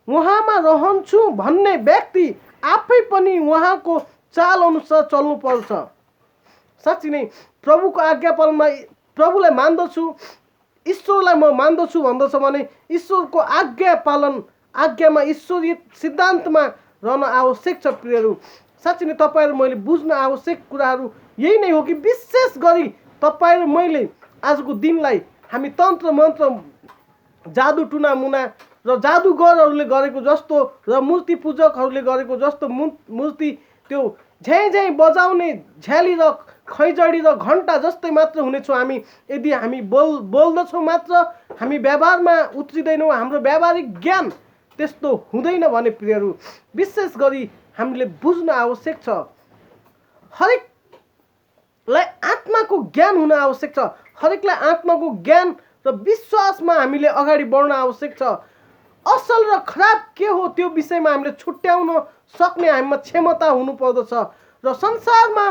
उहाँमा रहन्छु भन्ने व्यक्ति आफै पनि उहाँको चाल अनुसार चल्नु पर्छ। साँच्चै नै प्रभुको आज्ञा पालनमा प्रभुलाई मान्दछु, ईश्वरलाई म मान्दछु भन्दछ भने ईश्वरको आज्ञामा ईश्वरीय सिद्धान्तमा रहन आवश्यक छ प्रियहरू। साँच्चै नै तपाईँ र मैले बुझ्न आवश्यक कुराहरू यही नै हो कि विशेष गरी तपाईँ र मैले आजको दिनलाई हामी तन्त्र मन्त्र, जादु टुना मुना र जादुगरहरूले गरेको जस्तो र मूर्ति पूजकहरूले गरेको जस्तो मूर्ति त्यो झ्याइ बजाउने झ्याली र खैजडी र घन्टा जस्तै मात्र हुनेछौँ हामी यदि हामी बोल्दछौँ मात्र, हामी व्यवहारमा उत्रिँदैनौँ, हाम्रो व्यावहारिक ज्ञान त्यस्तो हुँदैन भने प्रियहरू विशेष गरी हामीले बुझ्न आवश्यक छ। हरेकलाई आत्माको ज्ञान हुन आवश्यक छ। हरेकलाई आत्माको ज्ञान र विश्वासमा हामीले अगाडि बढ्न आवश्यक छ। असल र खराब के हो त्यो विषयमा हामीले छुट्याउन सक्ने हामीमा क्षमता हुनुपर्दछ र संसारमा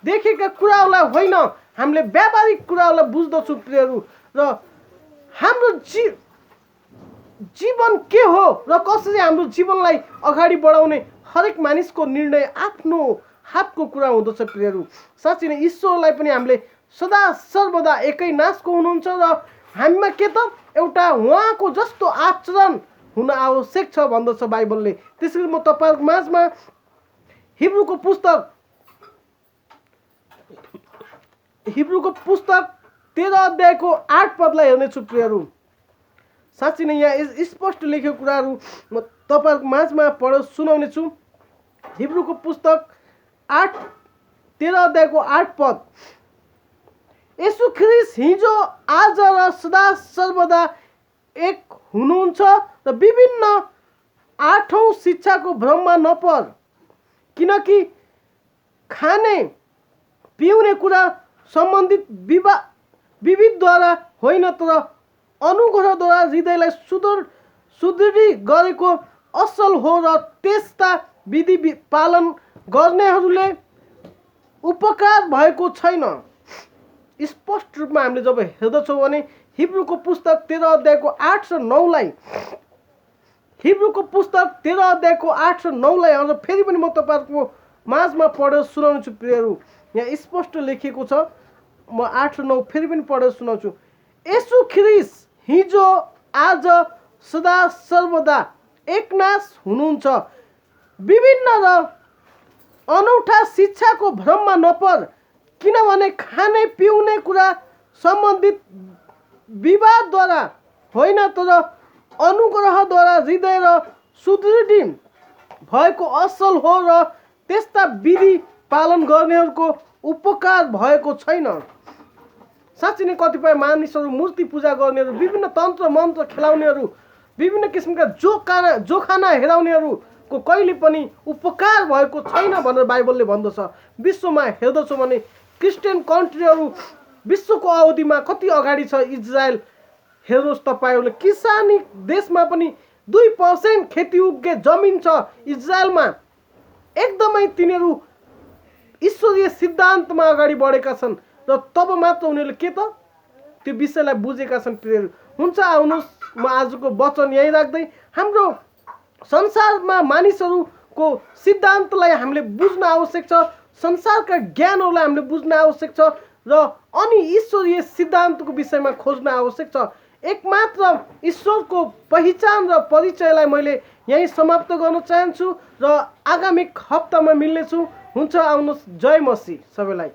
देखेका कुराहरूलाई होइन, हामीले व्यावहारिक कुराहरूलाई बुझ्दछौँ प्रियहरू। र हाम्रो जीवन के हो र कसरी हाम्रो जीवनलाई अगाडि बढाउने हरेक मानिसको निर्णय आफ्नो हातको कुरा हुँदछ प्रियहरू। साँच्चै नै ईश्वरलाई पनि हामीले सदा सर्वदा एकै नासको हुनुहुन्छ र हामीमा के त एउटा उहाँको जस्तो आचरण हुन आवश्यक छ भन्दछ बाइबलले। त्यसैले म तपाईँहरूको माझमा हिब्रूको पुस्तक 13 अध्यायको 8 पदलाई हेर्नेछु प्रियहरू। साँच्चै नै यहाँ स्पष्ट लेखेको कुराहरू म तपाईँहरूको माझमा पढेर सुनाउने छु। हिब्रूको पुस्तक 13 अध्यायको 8 पद। येशू ख्रीष्ट हिजो आज र सदा सर्वदा एक हुनुहुन्छ र विभिन्न 8औं शिक्षाको भ्रममा नपर, किनकि खाने पिउने कुरा सम्बन्धित विविधद्वारा होइन तर अनुग्रहद्वारा हृदयलाई सुदृढी गरेको असल हो र त्यस्ता विधि पालन गर्नेहरूले उपकार भएको छैन। स्पष्ट रूपमा हामीले जब हेर्दछौँ भने हिब्रूको पुस्तक 13 अध्यायको 8 र 9 लाई अझ फेरि पनि म तपाईँहरूको माझमा पढेर सुनाउँछु प्रियहरू। यहाँ स्पष्ट लेखिएको छ, म 8 र 9 फेरि पनि पढेर सुनाउँछु। येशू ख्रीष्ट हिजो आज सदा सर्वदा एकनाश हुनुहुन्छ, विभिन्न र अनौठा शिक्षाको भ्रममा नपर, किनभने खाने पिउने कुरा सम्बन्धित विवादद्वारा होइन तर अनुग्रहद्वारा हृदय र सुदृढी भएको असल हो र त्यस्ता विधि पालन गर्नेहरूको उपकार भएको छैन। साँच्चै नै कतिपय मानिसहरू मूर्ति पूजा गर्नेहरू, विभिन्न तन्त्र मन्त्र खेलाउनेहरू, विभिन्न किसिमका जोखाना हेराउनेहरूको कहिले पनि उपकार भएको छैन भनेर बाइबलले भन्दछ। विश्वमा हेर्दछौँ भने क्रिस्चियन कन्ट्रीहरू विश्वको अवधिमा कति अगाडि छ। इजरायल हेर्नुहोस् तपाईँहरूले, किसानी देशमा पनि 2% खेतीयोग्य जमिन छ इजरायलमा। एकदमै तिनीहरू ईश्वरीय सिद्धान्तमा अगाडि बढेका छन् र तब मात्र उनीहरूले के त त्यो विषयलाई बुझेका छन् प्रियहरू। हुन्छ, आउनुहोस् म आजको वचन यही राख्दै हाम्रो संसारमा मानिसहरूको सिद्धान्तलाई हामीले बुझ्न आवश्यक छ, संसारका ज्ञानहरूलाई हामीले बुझ्न आवश्यक छ र अनि ईश्वरीय सिद्धान्तको विषयमा खोज्न आवश्यक छ। एकमात्र ईश्वरको पहिचान र परिचयलाई मैले यहीँ समाप्त गर्न चाहन्छु र आगामी हप्तामा मिल्नेछु। हुन्छ, आउनुहोस्। जय मसीह सबैलाई।